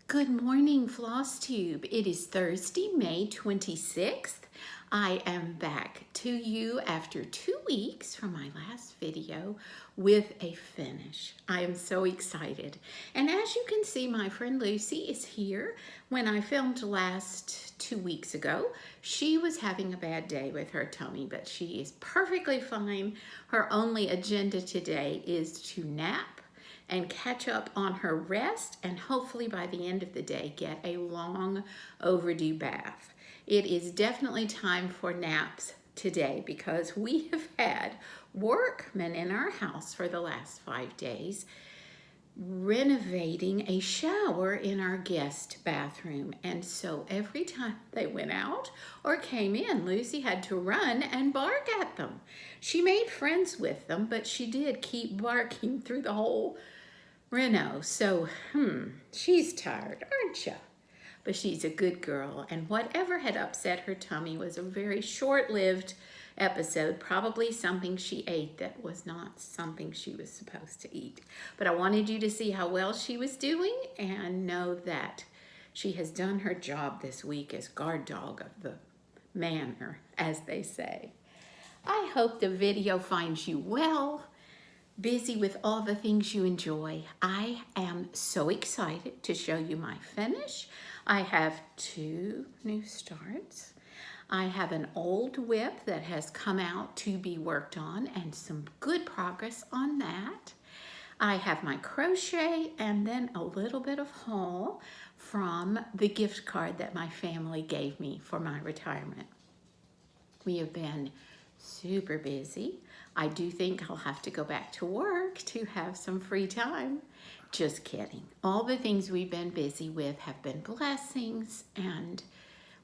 Good morning, Floss Tube. It is Thursday, May 26th. I am back to you after 2 weeks from my last video with a finish. I am so excited. And as you can see, my friend Lucy is here. When I filmed last 2 weeks ago, she was having a bad day with her tummy, but she is perfectly fine. Her only agenda today is to nap and catch up on her rest, and hopefully by the end of the day get a long overdue bath. It is definitely time for naps today because we have had workmen in our house for the last 5 days renovating a shower in our guest bathroom, and so every time they went out or came in, Lucy had to run and bark at them. She made friends with them, but she did keep barking through the whole Reno. So, she's tired, aren't you? But she's a good girl, and whatever had upset her tummy was a very short-lived episode, probably something she ate that was not something she was supposed to eat. But I wanted you to see how well she was doing and know that she has done her job this week as guard dog of the manor, as they say. I hope the video finds you well, busy with all the things you enjoy. I am so excited to show you my finish. I have 2 new starts. I have an old WIP that has come out to be worked on and some good progress on that. I have my crochet and then a little bit of haul from the gift card that my family gave me for my retirement. We have been super busy. I do think I'll have to go back to work to have some free time. Just kidding. All the things we've been busy with have been blessings, and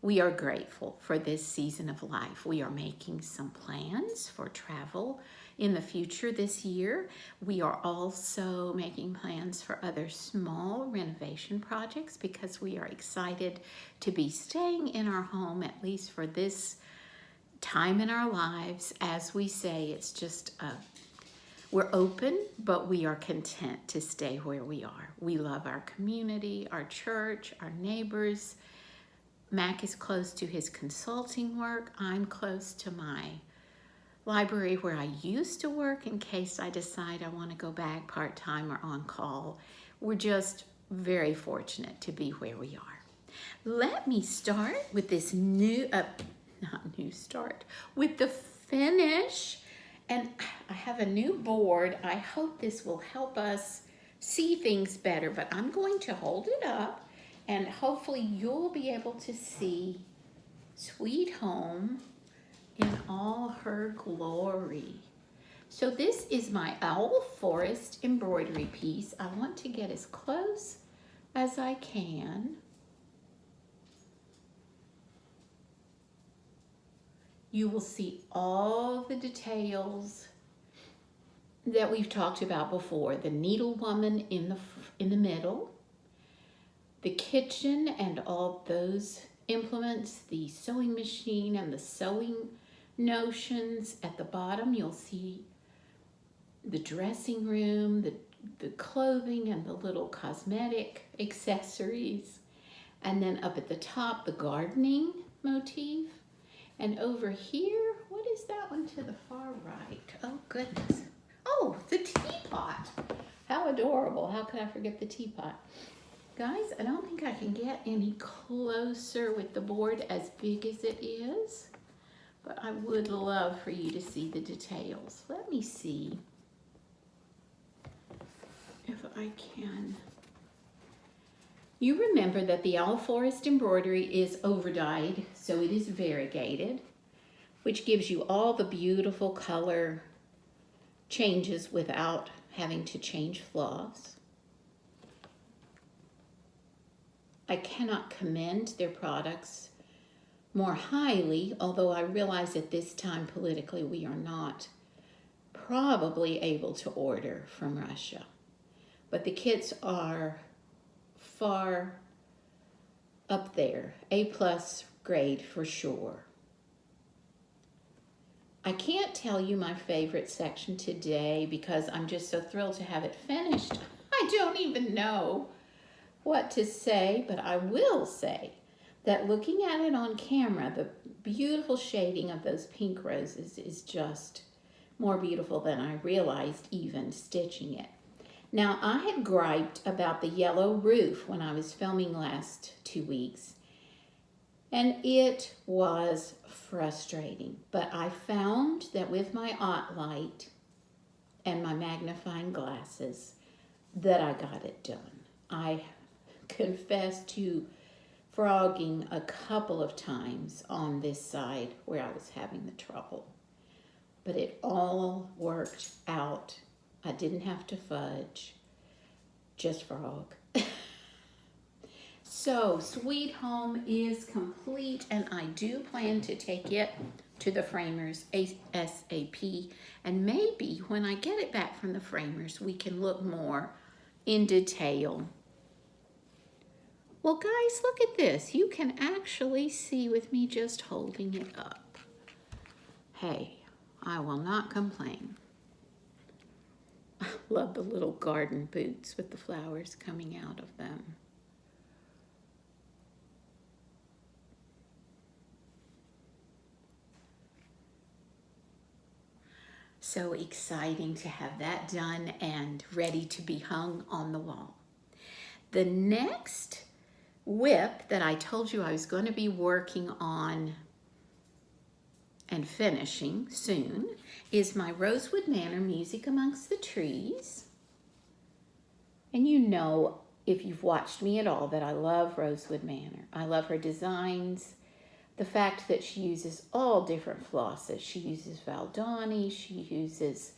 we are grateful for this season of life. We are making some plans for travel in the future this year. We are also making plans for other small renovation projects because we are excited to be staying in our home, at least for this time in our lives. As we say, it's just we're open, but we are content to stay where we are. We love our community, our church, our neighbors. Mac is close to his consulting work. I'm close to my library where I used to work in case I decide I want to go back part-time or on call. We're just very fortunate to be where we are. Let me start with this with the finish. And I have a new board. I hope this will help us see things better, but I'm going to hold it up and hopefully you'll be able to see Sweet Home in all her glory. So this is my Owl Forest embroidery piece. I want to get as close as I can. You will see all the details that we've talked about before. The needle woman in the middle, the kitchen and all those implements, the sewing machine and the sewing notions. At the bottom, you'll see the dressing room, the clothing and the little cosmetic accessories. And then up at the top, the gardening motif. And over here, what is that one to the far right? Oh, goodness. Oh, the teapot. How adorable. How could I forget the teapot? Guys, I don't think I can get any closer with the board as big as it is, but I would love for you to see the details. Let me see if I can. You remember that the Owl Forest embroidery is overdyed, so it is variegated, which gives you all the beautiful color changes without having to change floss. I cannot commend their products more highly, although I realize at this time politically we are not probably able to order from Russia. But the kits are far up there, A+ grade for sure. I can't tell you my favorite section today because I'm just so thrilled to have it finished. I don't even know what to say, but I will say that looking at it on camera, the beautiful shading of those pink roses is just more beautiful than I realized even stitching it. Now, I had griped about the yellow roof when I was filming last 2 weeks, and it was frustrating. But I found that with my light and my magnifying glasses that I got it done. I confess to frogging a couple of times on this side where I was having the trouble. But it all worked out. I didn't have to fudge, just frog. So, Sweet Home is complete, and I do plan to take it to the framers ASAP. And maybe when I get it back from the framers, we can look more in detail. Well, guys, look at this. You can actually see with me just holding it up. Hey, I will not complain. I love the little garden boots with the flowers coming out of them. So exciting to have that done and ready to be hung on the wall. The next WIP that I told you I was going to be working on and finishing soon is my Rosewood Manor Music Amongst the Trees. And you know, if you've watched me at all, that I love Rosewood Manor. I love her designs. The fact that she uses all different flosses. She uses Valdani, she uses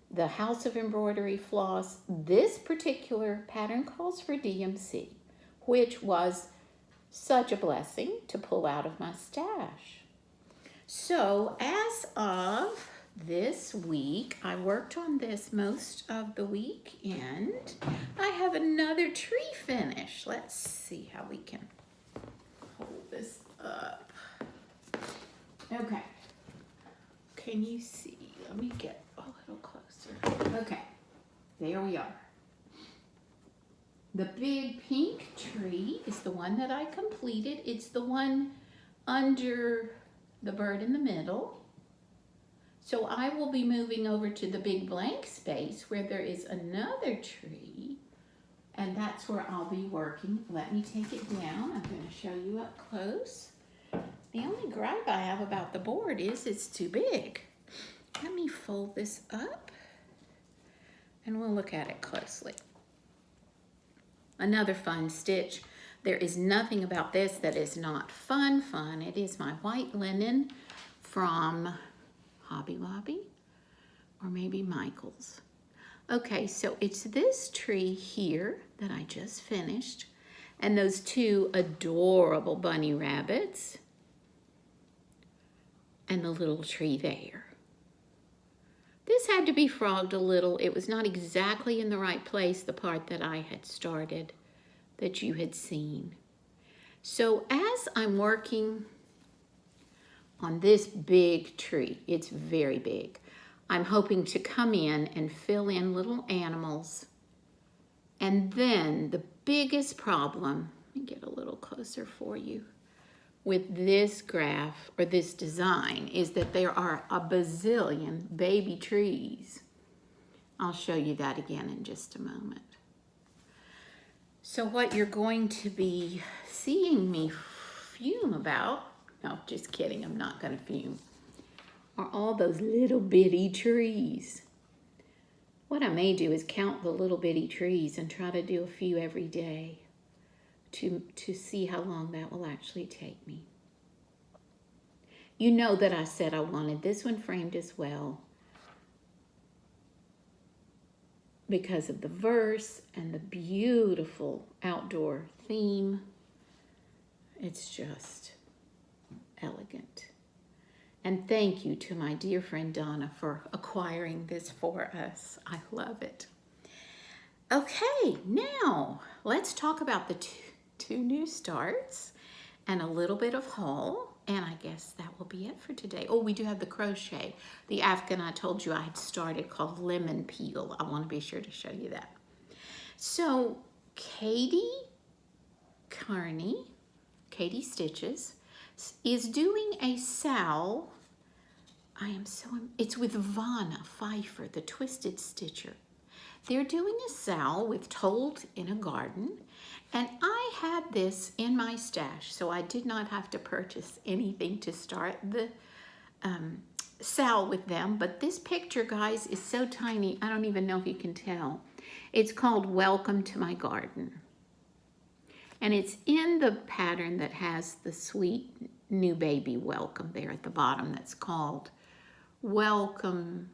the House of Embroidery floss. This particular pattern calls for DMC, which was such a blessing to pull out of my stash. So as of this week, I worked on this most of the week, and I have another tree finish. Let's see how we can hold this up. Okay, can you see? Let me get a little closer. Okay, there we are. The big pink tree is the one that I completed. It's the one under the bird in the middle. So I will be moving over to the big blank space where there is another tree, and that's where I'll be working. Let me take it down. I'm going to show you up close. The only gripe I have about the board is it's too big. Let me fold this up and we'll look at it closely. Another fun stitch. There is nothing about this that is not fun. It is my white linen from Hobby Lobby or maybe Michael's. Okay, so it's this tree here that I just finished, and those two adorable bunny rabbits, and the little tree there. This had to be frogged a little. It was not exactly in the right place, the part that I had started, that you had seen. So as I'm working on this big tree, it's very big, I'm hoping to come in and fill in little animals. And then the biggest problem, let me get a little closer for you, with this graph or this design is that there are a bazillion baby trees. I'll show you that again in just a moment. So what you're going to be seeing me fume about, no, just kidding, I'm not going to fume, are all those little bitty trees. What I may do is count the little bitty trees and try to do a few every day to see how long that will actually take me. You know that I said I wanted this one framed as well because of the verse and the beautiful outdoor theme. It's just elegant. And thank you to my dear friend Donna for acquiring this for us. I love it. Okay, now let's talk about the two new starts and a little bit of haul, and I guess that will be it for today. Oh, we do have the crochet, the Afghan I told you I had started, called Lemon Peel. I want to be sure to show you that. So Katie Carney, Katie Stitches, is doing a SAL. It's with Vanna Pfeiffer, the Twisted Stitcher. They're doing a SAL with Told in a Garden, and I had this in my stash, so I did not have to purchase anything to start the SAL with them. But this picture, guys, is so tiny, I don't even know if you can tell. It's called Welcome to My Garden. And it's in the pattern that has the sweet new baby welcome there at the bottom. That's called Welcome.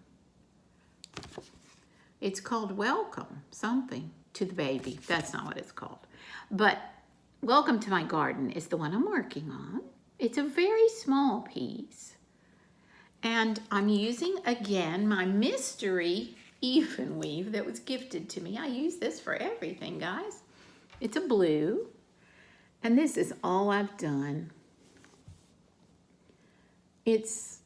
It's called Welcome something to the baby. That's not what it's called. But Welcome to My Garden is the one I'm working on. It's a very small piece. And I'm using, again, my mystery even weave that was gifted to me. I use this for everything, guys. It's a blue. And this is all I've done. It's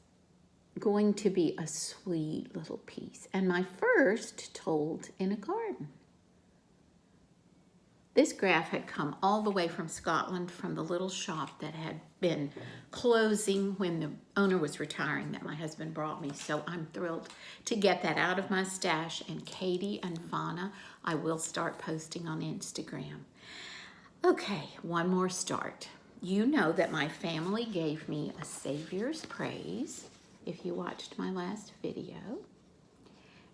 going to be a sweet little piece. And my first Told in a Garden. This graph had come all the way from Scotland from the little shop that had been closing when the owner was retiring that my husband brought me. So I'm thrilled to get that out of my stash. And Katie and Vanna, I will start posting on Instagram. Okay, one more start. You know that my family gave me a Savior's Praise, if you watched my last video.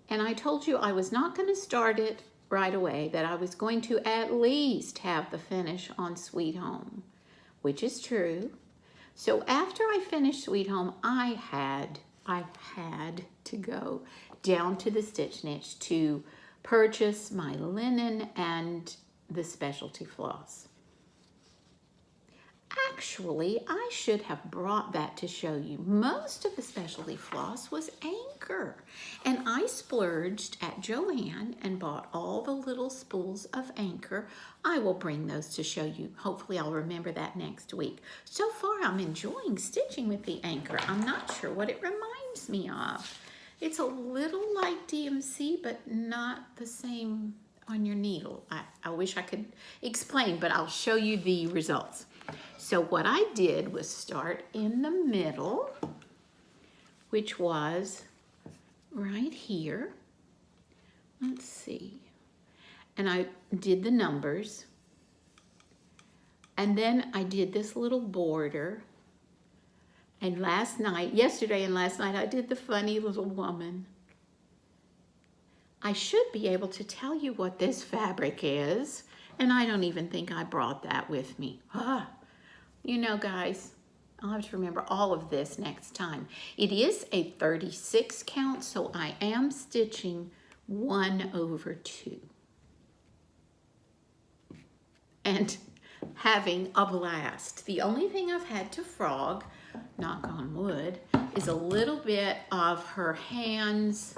And I told you I was not going to start it right away, that I was going to at least have the finish on Sweet Home, which is true. So after I finished Sweet Home, I had to go down to the Stitch Niche to purchase my linen and the specialty floss. Actually, I should have brought that to show you. Most of the specialty floss was Anchor, and I splurged at Joann and bought all the little spools of Anchor. I will bring those to show you. Hopefully I'll remember that next week. So far I'm enjoying stitching with the Anchor. I'm not sure what it reminds me of. It's a little like DMC, but not the same on your needle. I wish I could explain, but I'll show you the results. So what I did was start in the middle, which was right here. Let's see. And I did the numbers. And then I did this little border. And yesterday and last night, I did the funny little woman. I should be able to tell you what this fabric is. And I don't even think I brought that with me. You know, guys, I'll have to remember all of this next time. It is a 36 count, so I am stitching 1/2. And having a blast. The only thing I've had to frog, knock on wood, is a little bit of her hands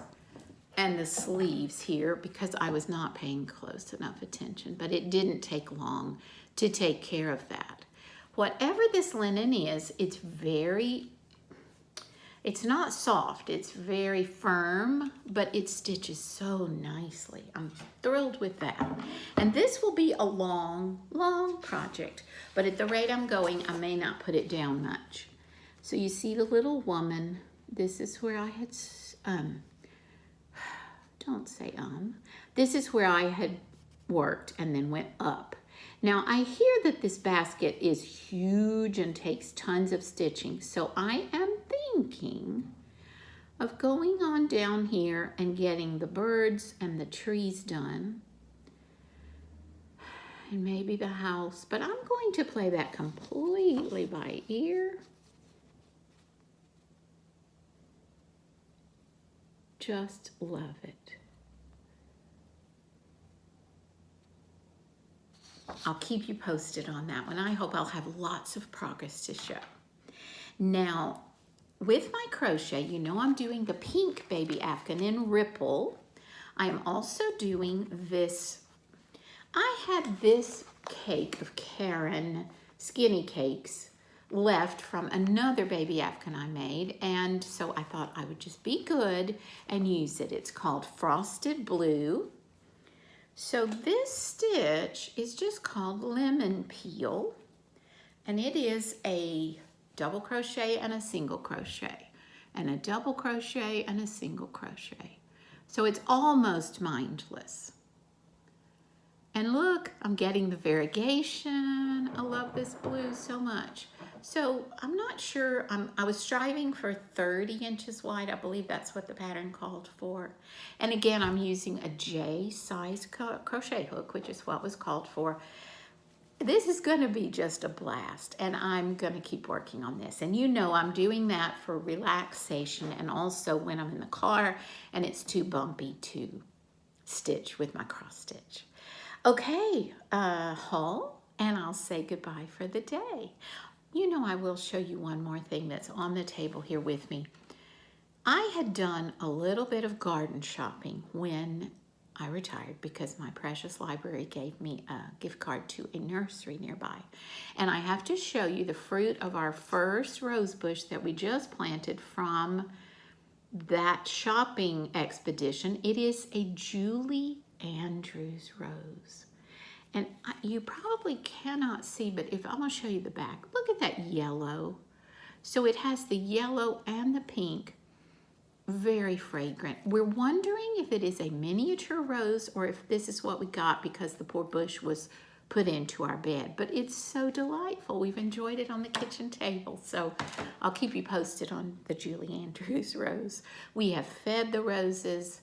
and the sleeves here because I was not paying close enough attention, but it didn't take long to take care of that. Whatever this linen is, it's not soft, it's very firm, but it stitches so nicely. I'm thrilled with that. And this will be a long, long project, but at the rate I'm going, I may not put it down much. So you see the little woman, this is where I had, this is where I had worked and then went up. Now I hear that this basket is huge and takes tons of stitching, so I am thinking of going on down here and getting the birds and the trees done, and maybe the house, but I'm going to play that completely by ear. Just love it. I'll keep you posted on that one. I hope I'll have lots of progress to show. Now, with my crochet, you know I'm doing the pink baby Afghan in Ripple. I am also doing this. I had this cake of Karen skinny cakes left from another baby Afghan I made, and so I thought I would just be good and use it. It's called Frosted Blue. So this stitch is just called Lemon Peel, and it is a double crochet and a single crochet, and a double crochet and a single crochet. So it's almost mindless. And look, I'm getting the variegation. I love this blue so much. So I'm not sure, I was striving for 30 inches wide. I believe that's what the pattern called for. And again, I'm using a J size crochet hook, which is what was called for. This is gonna be just a blast, and I'm gonna keep working on this. And you know I'm doing that for relaxation and also when I'm in the car and it's too bumpy to stitch with my cross stitch. Okay, haul, and I'll say goodbye for the day. You know, I will show you one more thing that's on the table here with me. I had done a little bit of garden shopping when I retired because my precious library gave me a gift card to a nursery nearby. And I have to show you the fruit of our first rose bush that we just planted from that shopping expedition. It is a Julie Andrews rose. And you probably cannot see, but if I'm gonna show you the back, look at that yellow. So it has the yellow and the pink, very fragrant. We're wondering if it is a miniature rose or if this is what we got because the poor bush was put into our bed, but it's so delightful. We've enjoyed it on the kitchen table. So I'll keep you posted on the Julie Andrews rose. We have fed the roses,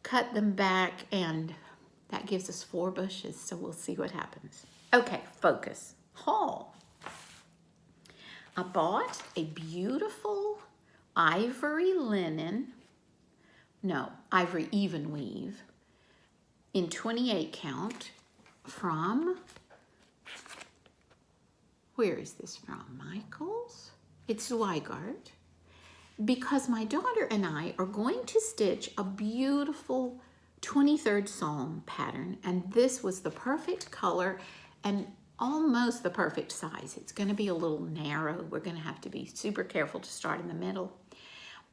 cut them back, and that gives us 4 bushes, so we'll see what happens. Okay, focus. Haul. I bought a beautiful ivory even weave in 28 count from, where is this from? Michael's? It's Zweigart. Because my daughter and I are going to stitch a beautiful 23rd Psalm pattern, and this was the perfect color and almost the perfect size. It's going to be a little narrow. We're going to have to be super careful to start in the middle.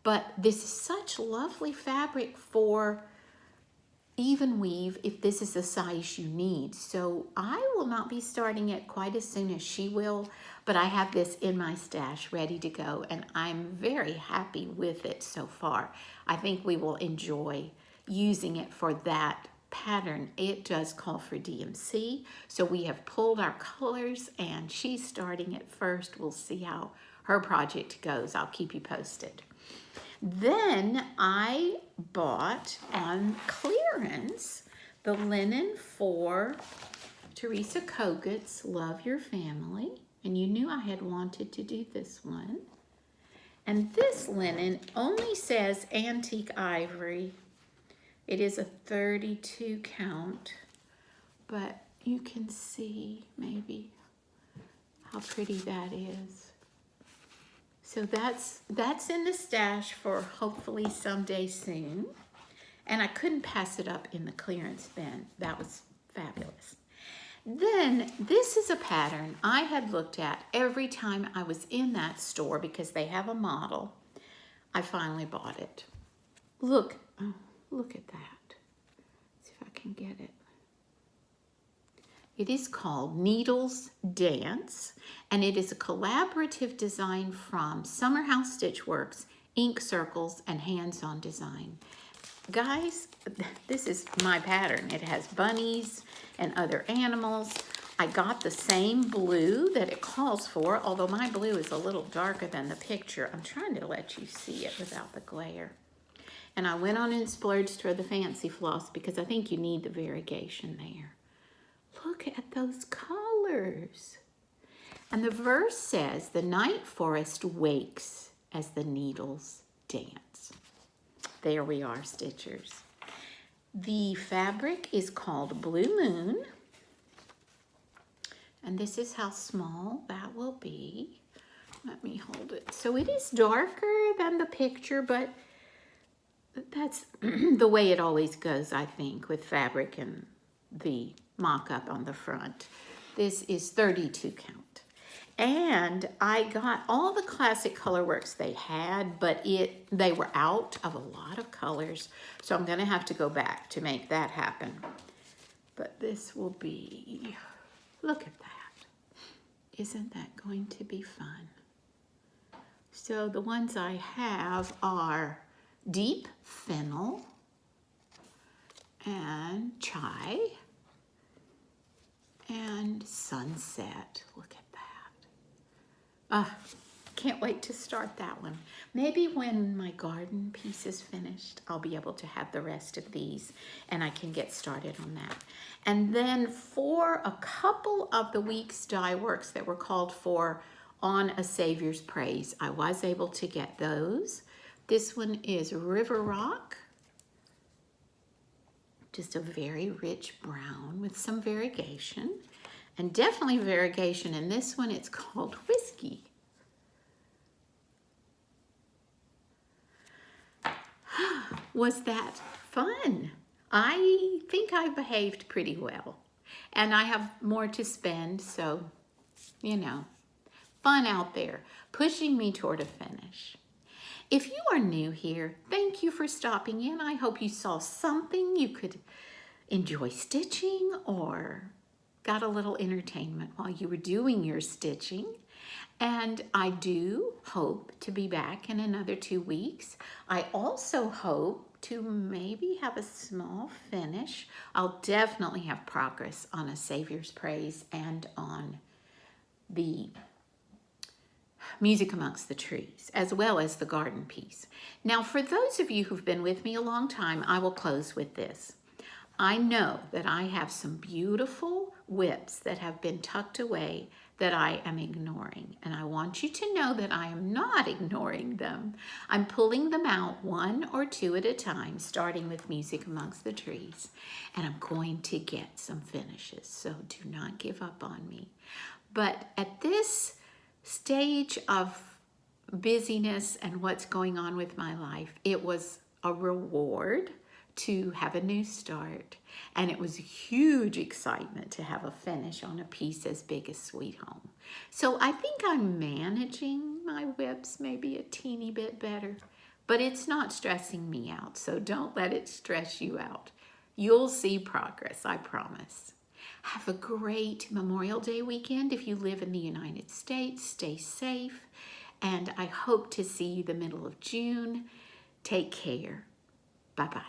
But this is such lovely fabric for even weave if this is the size you need. So I will not be starting it quite as soon as she will, but I have this in my stash ready to go, and I'm very happy with it so far. I think we will enjoy using it for that pattern. It does call for DMC, so we have pulled our colors and she's starting it first. We'll see how her project goes. I'll keep you posted. Then I bought on clearance the linen for Teresa Kogut's Love Your Family, and you knew I had wanted to do this one. And this linen only says antique ivory. It is a 32 count, but you can see maybe how pretty that is. So that's in the stash for hopefully someday soon. And I couldn't pass it up in the clearance bin. That was fabulous. Then this is a pattern I had looked at every time I was in that store because they have a model. I finally bought it. Look at that. Let's see if I can get it. It is called Needles Dance, and it is a collaborative design from Summer House Stitchworks, Ink Circles, and Hands On Design. Guys, this is my pattern. It has bunnies and other animals. I got the same blue that it calls for, although my blue is a little darker than the picture. I'm trying to let you see it without the glare. And I went on and splurged for the fancy floss because I think you need the variegation there. Look at those colors. And the verse says, the night forest wakes as the needles dance. There we are, stitchers. The fabric is called Blue Moon. And this is how small that will be. Let me hold it. So it is darker than the picture, but that's the way it always goes, I think, with fabric and the mock-up on the front. This is 32 count. And I got all the classic colorworks they had, but they were out of a lot of colors, so I'm gonna have to go back to make that happen. But this will be, look at that. Isn't that going to be fun? So the ones I have are Deep Fennel and Chai and Sunset. Look at that. Can't wait to start that one. Maybe when my garden piece is finished, I'll be able to have the rest of these and I can get started on that. And then for a couple of the week's die works that were called for on A Savior's Praise, I was able to get those. This one is River Rock. Just a very rich brown with some variegation, and definitely variegation in this one. It's called Whiskey. Was that fun? I think I behaved pretty well, and I have more to spend, so, you know, fun out there, pushing me toward a finish. If you are new here, thank you for stopping in. I hope you saw something you could enjoy stitching or got a little entertainment while you were doing your stitching. And I do hope to be back in another 2 weeks. I also hope to maybe have a small finish. I'll definitely have progress on A Savior's Praise and on the Music Amongst the Trees, as well as the garden piece. Now, for those of you who've been with me a long time, I will close with this. I know that I have some beautiful WIPs that have been tucked away that I am ignoring, and I want you to know that I am not ignoring them. I'm pulling them out 1 or 2 at a time, starting with Music Amongst the Trees, and I'm going to get some finishes, so do not give up on me. But at this stage of busyness and what's going on with my life, it was a reward to have a new start, and it was a huge excitement to have a finish on a piece as big as Sweet Home. So I think I'm managing my WIPs maybe a teeny bit better, but it's not stressing me out, so don't let it stress you out. You'll see progress, I promise. Have a great Memorial Day weekend. If you live in the United States, stay safe, and I hope to see you the middle of June. Take care. Bye-bye.